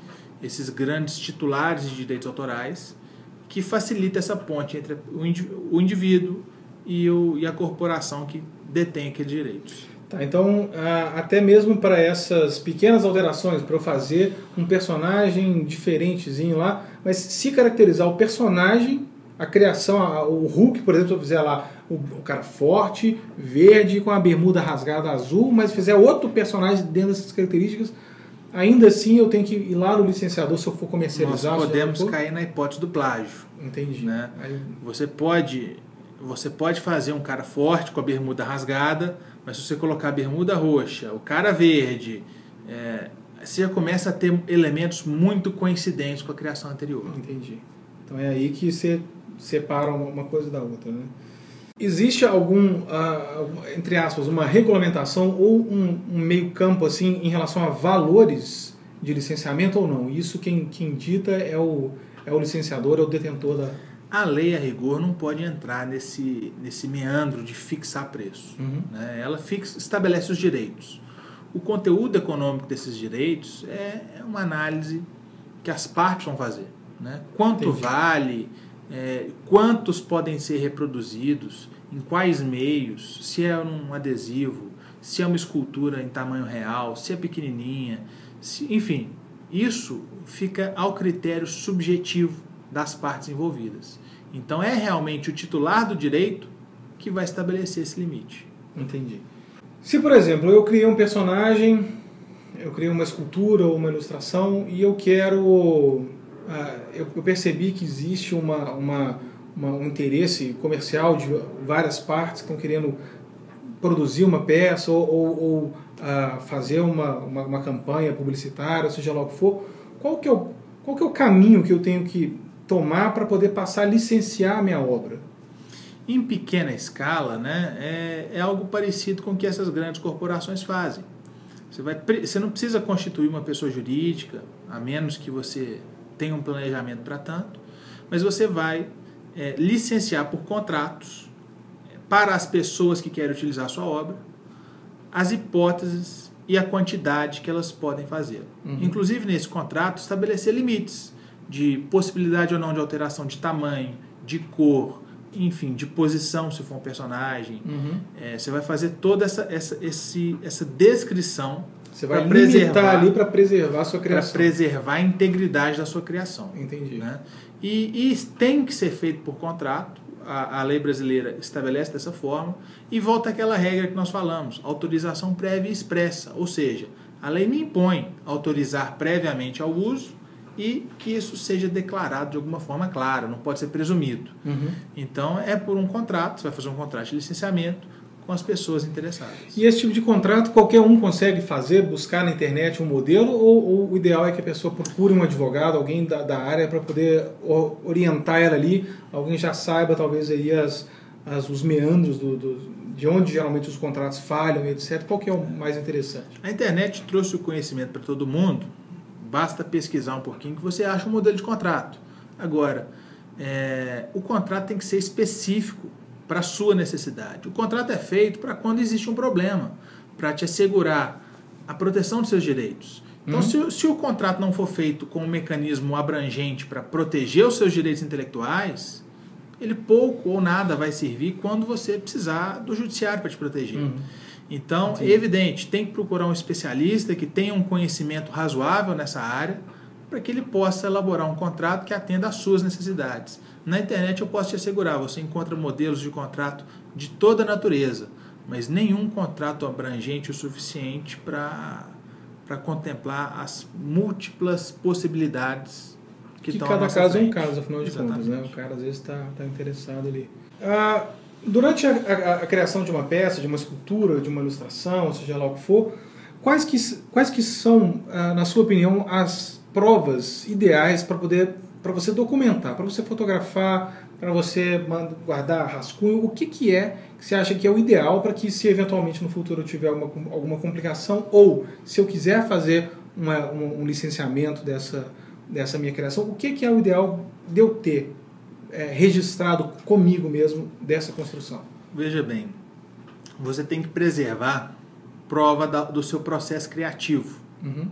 esses grandes titulares de direitos autorais, que facilita essa ponte entre o indivíduo e a corporação que detém aqueles direitos. Tá, então, até mesmo para essas pequenas alterações, para eu fazer um personagem diferentezinho lá, mas se caracterizar o personagem, a criação, o Hulk, por exemplo, se eu fizer lá o cara forte, verde, com a bermuda rasgada azul, mas fizer outro personagem dentro dessas características, ainda assim eu tenho que ir lá no licenciador se eu for comercializar. Nós podemos cair na hipótese do plágio. Entendi. Né? Você pode fazer um cara forte com a bermuda rasgada, mas se você colocar a bermuda roxa, o cara verde, você já começa a ter elementos muito coincidentes com a criação anterior. Entendi. Então é aí que você separa uma coisa da outra, né? Existe entre aspas, uma regulamentação ou um meio campo assim em relação a valores de licenciamento ou não? Isso quem dita é o licenciador, é o detentor da... A lei, a rigor, não pode entrar nesse meandro de fixar preço. Né? Ela estabelece os direitos. O conteúdo econômico desses direitos é uma análise que as partes vão fazer. Né? Quanto vale, quantos podem ser reproduzidos, em quais meios, se é um adesivo, se é uma escultura em tamanho real, se é pequenininha, enfim, isso fica ao critério subjetivo das partes envolvidas. Então é realmente o titular do direito que vai estabelecer esse limite. Entendi. Se, por exemplo, eu criei um personagem, eu criei uma escultura ou uma ilustração e eu quero... eu percebi que existe um interesse comercial de várias partes que estão querendo produzir uma peça ou fazer uma campanha publicitária, seja lá o que for. Qual que é o caminho que eu tenho que tomar para poder passar a licenciar a minha obra? Em pequena escala, né, é algo parecido com o que essas grandes corporações fazem. Você não precisa constituir uma pessoa jurídica, a menos que você tenha um planejamento para tanto, mas você vai licenciar por contratos para as pessoas que querem utilizar a sua obra as hipóteses e a quantidade que elas podem fazer. Inclusive, nesse contrato, estabelecer limites de possibilidade ou não de alteração de tamanho, de cor, enfim, de posição, se for um personagem. Você vai fazer toda essa descrição. Você vai limitar ali para preservar a sua criação. Para preservar a integridade da sua criação. Entendi. Né? E tem que ser feito por contrato. A lei brasileira estabelece dessa forma. E volta àquela regra que nós falamos, autorização prévia e expressa. Ou seja, a lei me impõe autorizar previamente ao uso e que isso seja declarado de alguma forma clara, não pode ser presumido. Então, é por um contrato, você vai fazer um contrato de licenciamento com as pessoas interessadas. E esse tipo de contrato qualquer um consegue fazer, buscar na internet um modelo, ou o ideal é que a pessoa procure um advogado, alguém da área para poder orientar ela ali, alguém já saiba talvez aí os meandros de onde geralmente os contratos falham, etc. Qual que é o mais interessante? A internet trouxe o conhecimento para todo mundo, basta pesquisar um pouquinho que você acha um modelo de contrato. Agora, o contrato tem que ser específico para a sua necessidade. O contrato é feito para quando existe um problema, para te assegurar a proteção dos seus direitos. Então, se o contrato não for feito com um mecanismo abrangente para proteger os seus direitos intelectuais, ele pouco ou nada vai servir quando você precisar do judiciário para te proteger. Então, é evidente, tem que procurar um especialista que tenha um conhecimento razoável nessa área para que ele possa elaborar um contrato que atenda às suas necessidades. Na internet eu posso te assegurar, você encontra modelos de contrato de toda natureza, mas nenhum contrato abrangente o suficiente para contemplar as múltiplas possibilidades que cada caso é um caso, afinal de contas, né? O cara às vezes está interessado ali. Durante a criação de uma peça, de uma escultura, de uma ilustração, seja lá o que for, quais que são, na sua opinião, as provas ideais para você documentar, para você fotografar, para você guardar rascunho? O que é que você acha que é o ideal para que, se eventualmente no futuro eu tiver alguma complicação, ou se eu quiser fazer um licenciamento dessa minha criação, o que é o ideal de eu ter registrado comigo mesmo dessa construção? Veja bem, você tem que preservar prova do seu processo criativo. Uhum.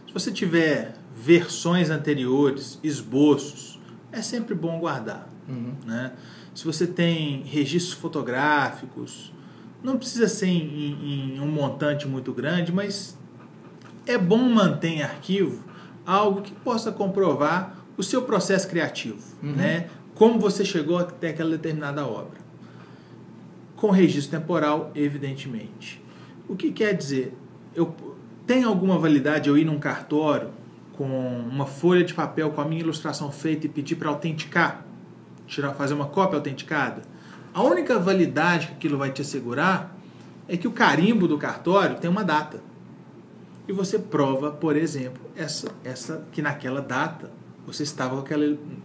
Se você tiver versões anteriores, esboços, é sempre bom guardar. Uhum. Né? Se você tem registros fotográficos, não precisa ser em um montante muito grande, mas é bom manter em arquivo algo que possa comprovar o seu processo criativo, uhum. né? Como você chegou até aquela determinada obra. Com registro temporal, evidentemente. O que quer dizer? Tem alguma validade eu ir num cartório com uma folha de papel com a minha ilustração feita e pedir para autenticar? Fazer uma cópia autenticada? A única validade que aquilo vai te assegurar é que o carimbo do cartório tem uma data. E você prova, por exemplo, que naquela data você estava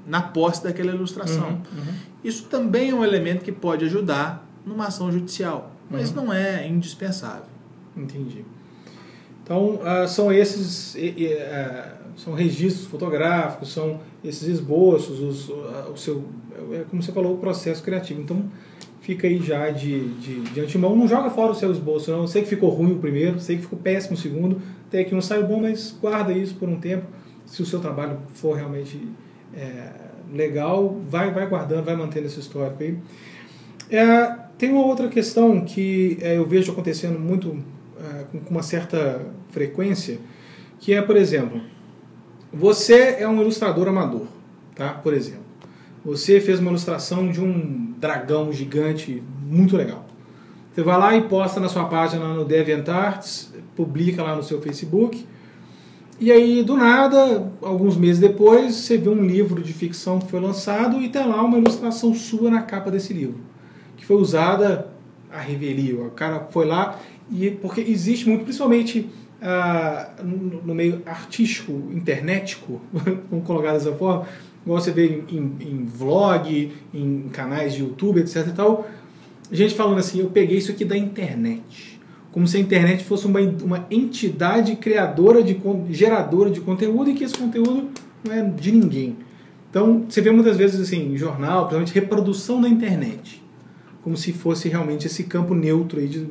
na posse daquela ilustração. Uhum. Isso também é um elemento que pode ajudar numa ação judicial, mas não é indispensável. Entendi. Então, são esses são registros fotográficos, são esses esboços, como você falou, o processo criativo. Então, fica aí já de antemão. Não joga fora o seu esboço, não. Eu sei que ficou ruim o primeiro, sei que ficou péssimo o segundo, até que não saiu bom, mas guarda isso por um tempo. Se o seu trabalho for realmente legal, vai guardando, vai mantendo esse histórico aí. Tem uma outra questão que eu vejo acontecendo muito com uma certa frequência, que é, por exemplo, você é um ilustrador amador, tá? Por exemplo, você fez uma ilustração de um dragão gigante muito legal. Você vai lá e posta na sua página no DeviantArts, publica lá no seu Facebook, e aí, do nada, alguns meses depois, você vê um livro de ficção que foi lançado e tem lá uma ilustração sua na capa desse livro, que foi usada a revelia. O cara foi lá, porque existe muito, principalmente no meio artístico, internetico, vamos colocar dessa forma, igual você vê em vlog, em canais de YouTube, etc e tal, gente falando assim, eu peguei isso aqui da internet. Como se a internet fosse uma entidade geradora de conteúdo, e que esse conteúdo não é de ninguém. Então, você vê muitas vezes assim, em jornal, principalmente reprodução da internet, como se fosse realmente esse campo neutro aí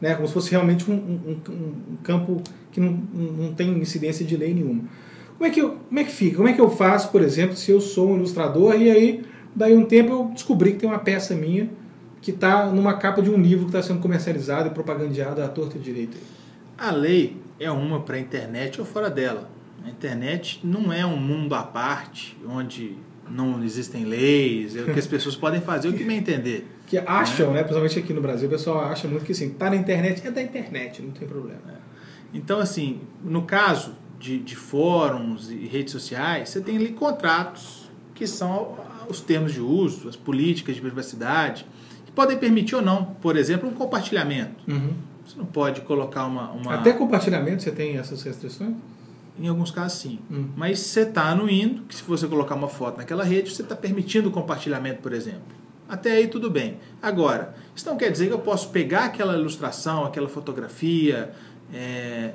né, como se fosse realmente um campo que não tem incidência de lei nenhuma. Como é que fica? Como é que eu faço, por exemplo, se eu sou um ilustrador e aí, daí um tempo eu descobri que tem uma peça minha que está numa capa de um livro que está sendo comercializado e propagandeado à torta e direita? A lei é uma para a internet ou fora dela. A internet não é um mundo à parte, onde não existem leis, é o que as pessoas podem fazer, o que me entender. Que acham, né? Principalmente aqui no Brasil, o pessoal acha muito que assim, tá na internet, é da internet, não tem problema. Então, assim, no caso de fóruns e redes sociais, você tem ali contratos que são os termos de uso, as políticas de privacidade, que podem permitir ou não, por exemplo, um compartilhamento. Uhum. Você não pode colocar uma... Até compartilhamento você tem essas restrições? Em alguns casos, sim. Mas você está anuindo que, se você colocar uma foto naquela rede, você está permitindo o compartilhamento, por exemplo. Até aí tudo bem. Agora, isso não quer dizer que eu posso pegar aquela ilustração, aquela fotografia,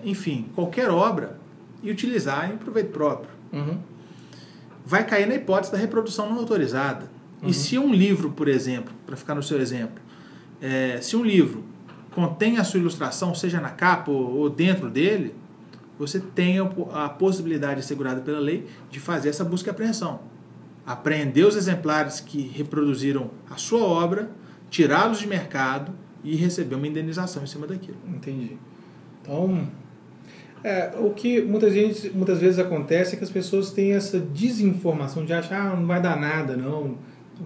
enfim, qualquer obra, e utilizar em proveito próprio. Uhum. Vai cair na hipótese da reprodução não autorizada. Uhum. E se um livro, por exemplo, para ficar no seu exemplo, se um livro contém a sua ilustração, seja na capa ou dentro dele, você tem a possibilidade assegurada pela lei de fazer essa busca e apreensão. Apreender os exemplares que reproduziram a sua obra, tirá-los de mercado e receber uma indenização em cima daquilo. Entendi. Então, o que muitas vezes acontece é que as pessoas têm essa desinformação de achar, não vai dar nada, não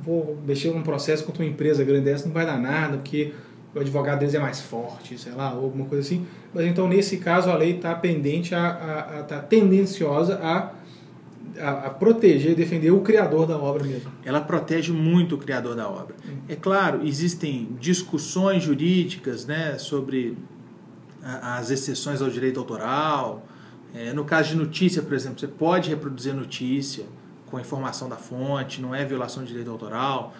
vou mexer num processo contra uma empresa grande dessa, não vai dar nada, porque o advogado deles é mais forte, sei lá, ou alguma coisa assim. Mas então, nesse caso, a lei está pendente, está tendenciosa a proteger e defender o criador da obra mesmo. Ela protege muito o criador da obra. É claro, existem discussões jurídicas, né, sobre as exceções ao direito autoral. No caso de notícia, por exemplo, você pode reproduzir notícia com a informação da fonte, não é violação de direito autoral,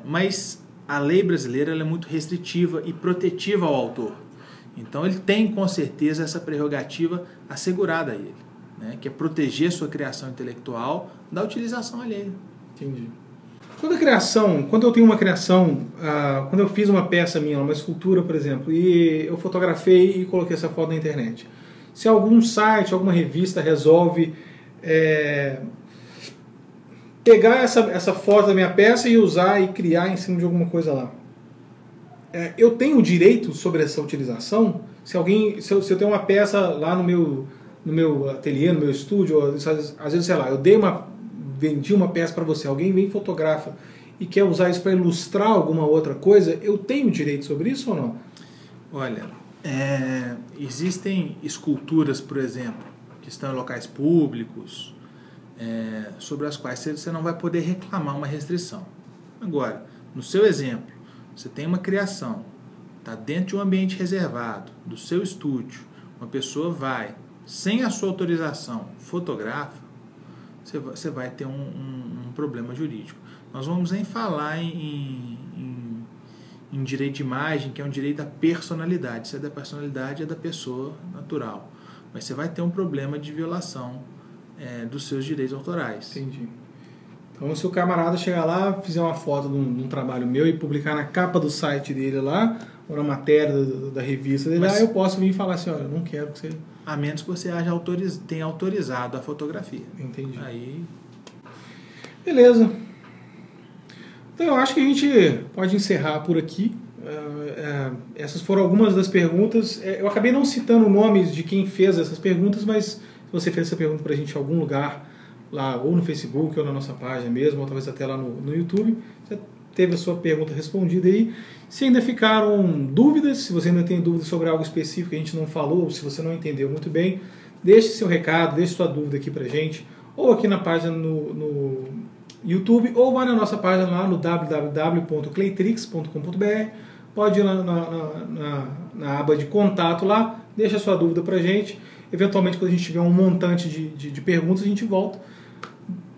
mas a lei brasileira ela é muito restritiva e protetiva ao autor. Então ele tem com certeza essa prerrogativa assegurada a ele, né, que é proteger sua criação intelectual da utilização alheia. Entendi. Quando eu tenho uma criação, quando eu fiz uma peça minha, uma escultura, por exemplo, e eu fotografei e coloquei essa foto na internet, se algum site, alguma revista resolve pegar essa foto da minha peça e usar e criar em cima de alguma coisa lá, eu tenho direito sobre essa utilização? Se eu tenho uma peça lá no meu ateliê, no meu estúdio, às vezes, sei lá, vendi uma peça para você, alguém vem fotografa e quer usar isso para ilustrar alguma outra coisa, eu tenho direito sobre isso ou não? Olha, existem esculturas, por exemplo, que estão em locais públicos, sobre as quais você não vai poder reclamar uma restrição. Agora, no seu exemplo, você tem uma criação, está dentro de um ambiente reservado, do seu estúdio, uma pessoa vai, sem a sua autorização, fotografa, você vai ter um problema jurídico. Nós vamos nem falar em direito de imagem, que é um direito da personalidade. Se é da personalidade, é da pessoa natural. Mas você vai ter um problema de violação dos seus direitos autorais. Entendi. Então, se o camarada chegar lá, fizer uma foto de um trabalho meu e publicar na capa do site dele lá, ou na matéria da revista dele, eu posso vir e falar assim, olha, eu não quero que você... A menos que você tenha autorizado a fotografia. Entendi. Aí... Beleza. Então, eu acho que a gente pode encerrar por aqui. Essas foram algumas das perguntas. Eu acabei não citando nomes de quem fez essas perguntas, mas se você fez essa pergunta para a gente em algum lugar, lá ou no Facebook ou na nossa página mesmo, ou talvez até lá no YouTube, você teve a sua pergunta respondida aí. Se ainda ficaram dúvidas, se você ainda tem dúvidas sobre algo específico que a gente não falou, ou se você não entendeu muito bem, deixe seu recado, deixe sua dúvida aqui pra gente, ou aqui na página no YouTube, ou vai na nossa página lá no www.claytrix.com.br, pode ir lá na aba de contato lá, deixa sua dúvida pra gente. Eventualmente, quando a gente tiver um montante de perguntas, a gente volta,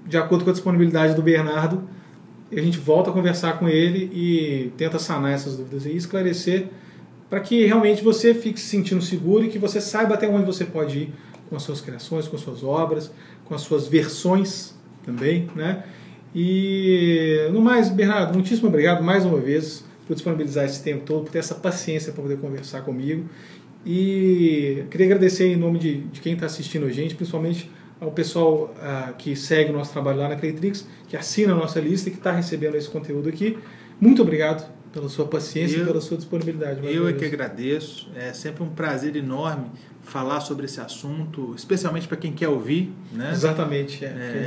de acordo com a disponibilidade do Bernardo, a gente volta a conversar com ele e tenta sanar essas dúvidas e esclarecer para que realmente você fique se sentindo seguro e que você saiba até onde você pode ir com as suas criações, com as suas obras, com as suas versões também, né? E no mais, Bernardo, muitíssimo obrigado mais uma vez por disponibilizar esse tempo todo, por ter essa paciência para poder conversar comigo. E queria agradecer em nome de quem está assistindo a gente, principalmente ao pessoal que segue o nosso trabalho lá na Claytrix, que assina a nossa lista e que está recebendo esse conteúdo aqui. Muito obrigado pela sua paciência e pela sua disponibilidade. Eu é que agradeço. É sempre um prazer enorme falar sobre esse assunto, especialmente para quem quer ouvir, né? Exatamente.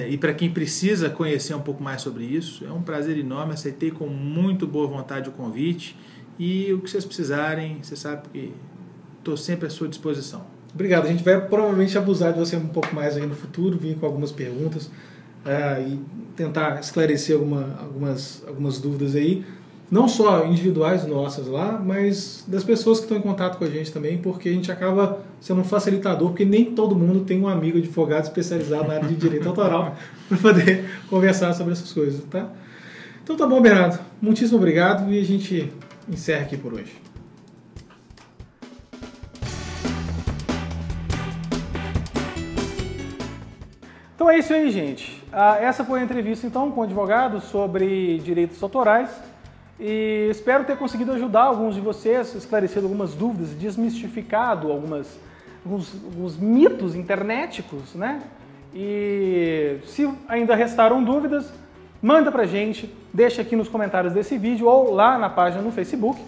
E para quem precisa conhecer um pouco mais sobre isso. É um prazer enorme. Aceitei com muito boa vontade o convite. E o que vocês precisarem, você sabe que estou sempre à sua disposição. Obrigado. A gente vai provavelmente abusar de você um pouco mais aí no futuro, vir com algumas perguntas e tentar esclarecer algumas dúvidas aí, não só individuais nossas lá, mas das pessoas que estão em contato com a gente também, porque a gente acaba sendo um facilitador, porque nem todo mundo tem um amigo advogado especializado na área de direito autoral para poder conversar sobre essas coisas, tá? Então tá bom, Bernardo. Muitíssimo obrigado e a gente encerra aqui por hoje. Então é isso aí, gente. Essa foi a entrevista então com o advogado sobre direitos autorais e espero ter conseguido ajudar alguns de vocês, esclarecer algumas dúvidas, desmistificado alguns mitos internéticos, né? E se ainda restaram dúvidas, manda pra gente, deixa aqui nos comentários desse vídeo ou lá na página no Facebook,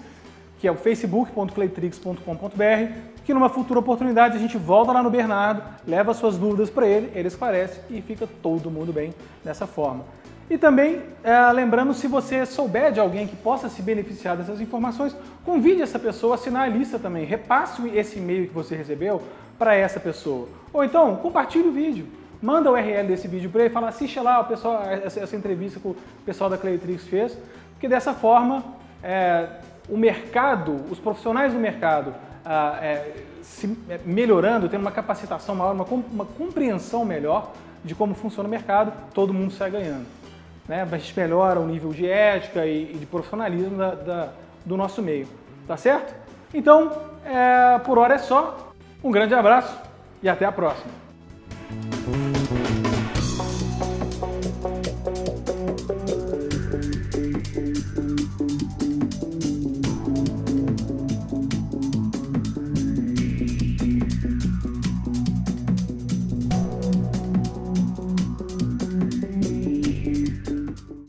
que é o facebook.claytrix.com.br, que numa futura oportunidade a gente volta lá no Bernardo, leva suas dúvidas para ele esclarece e fica todo mundo bem dessa forma. E também, lembrando, se você souber de alguém que possa se beneficiar dessas informações, convide essa pessoa a assinar a lista também. Repasse esse e-mail que você recebeu para essa pessoa. Ou então, compartilhe o vídeo. Manda o URL desse vídeo para ele e fala, assiste lá o pessoal, essa entrevista que o pessoal da Claytrix fez, porque dessa forma o mercado, os profissionais do mercado se melhorando, tendo uma capacitação maior, uma compreensão melhor de como funciona o mercado, todo mundo sai ganhando. Né? A gente melhora o nível de ética e de profissionalismo do nosso meio. Tá certo? Então, por hora é só. Um grande abraço e até a próxima.